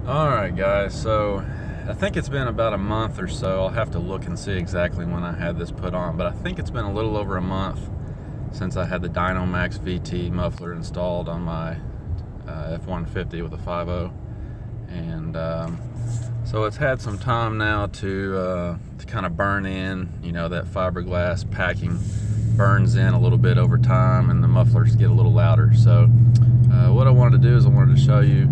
Alright guys, so I think it's been about a month or so. I'll have to look and see exactly when I had this put on, but I think it's been a little over a month since I had the Dynomax VT muffler installed on my F-150 with a 5.0. And so it's had some time now to kind of burn in. You know, that fiberglass packing burns in a little bit over time and the mufflers get a little louder. So what I wanted to do is I wanted to show you,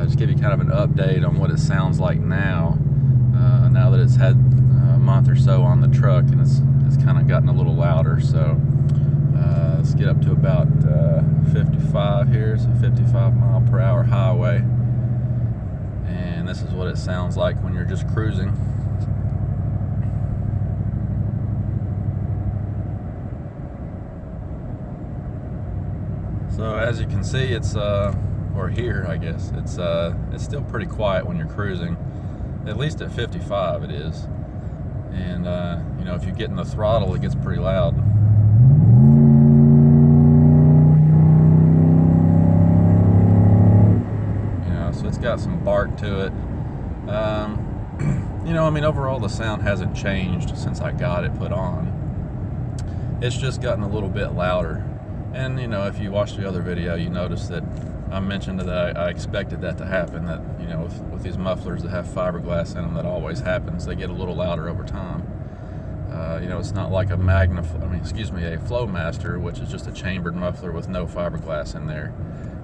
just give you kind of an update on what it sounds like now that it's had a month or so on the truck, and it's kind of gotten a little louder. So let's get up to about 55 here. It's a 55 mile per hour highway, and this is what it sounds like when you're just cruising. So as you can see, it's or here, I guess, it's still pretty quiet when you're cruising. At least at 55 it is. And you know, if you get in the throttle, it gets pretty loud. You know, so it's got some bark to it. You know, I mean, overall the sound hasn't changed since I got it put on. It's just gotten a little bit louder. And you know, if you watched the other video, you noticed that I mentioned that I expected that to happen. That, you know, with these mufflers that have fiberglass in them, that always happens. They get a little louder over time. You know, it's not like a Flowmaster, which is just a chambered muffler with no fiberglass in there.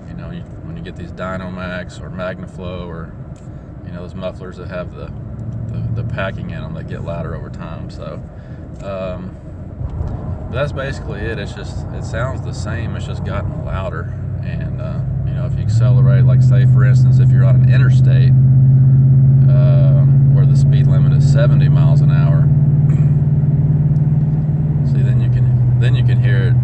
You know, when you get these Dynomax or Magnaflow, or you know, those mufflers that have the packing in them, that get louder over time. So that's basically it. It sounds the same. It's just gotten louder. And you know, if you accelerate, like say for instance, if you're on an interstate where the speed limit is 70 miles an hour, see, then you can hear it.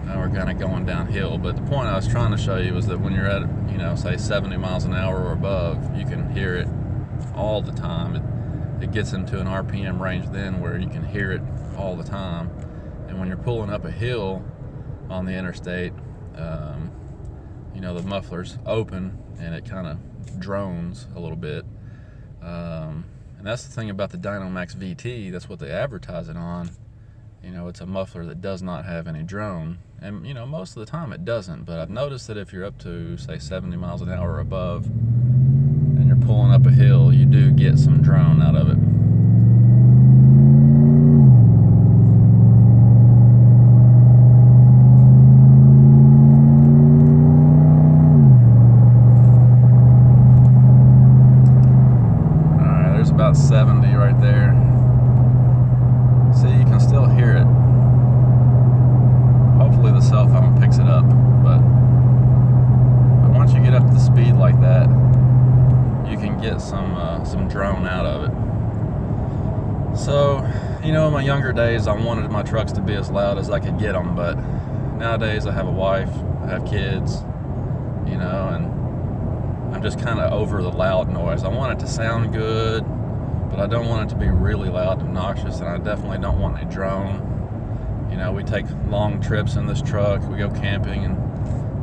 Now we're kind of going downhill, but the point I was trying to show you was that when you're at, you know, say 70 miles an hour or above, you can hear it all the time. It gets into an RPM range then where you can hear it all the time. And when you're pulling up a hill on the interstate, you know, the muffler's open and it kind of drones a little bit. And that's the thing about the Dynomax VT. That's what they advertise it on. You know, it's a muffler that does not have any drone. And you know, most of the time it doesn't, but I've noticed that if you're up to say 70 miles an hour or above and you're pulling up a hill, you do get some drone out of it. Alright, there's about 70 right there. See, you can still hear it. Hopefully the cell phone picks it up, but once you get up to the speed like that, you can get some drone out of it. So, you know, in my younger days, I wanted my trucks to be as loud as I could get them, but nowadays I have a wife, I have kids, you know, and I'm just kind of over the loud noise. I want it to sound good, but I don't want it to be really loud and obnoxious, and I definitely don't want a drone. You know, we take long trips in this truck, we go camping, and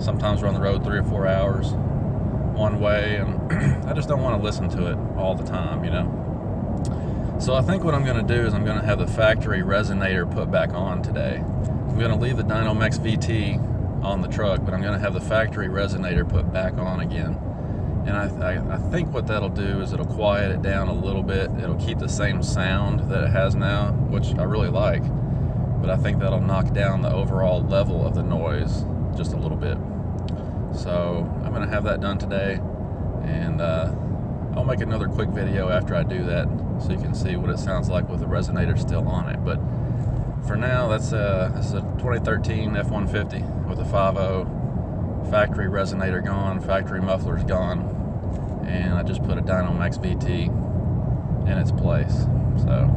sometimes we're on the road 3 or 4 hours one way, and I just don't want to listen to it all the time, you know. So I think what I'm going to do is I'm going to have the factory resonator put back on today. I'm going to leave the Dynomax VT on the truck, but I'm going to have the factory resonator put back on again. And I think what that'll do is it'll quiet it down a little bit. It'll keep the same sound that it has now, which I really like, but I think that'll knock down the overall level of the noise just a little bit. So I'm going to have that done today, and I'll make another quick video after I do that so you can see what it sounds like with the resonator still on it. But for now, this is a 2013 F-150 with a 5.0, factory resonator gone, factory muffler's gone, and I just put a Dynomax VT in its place. So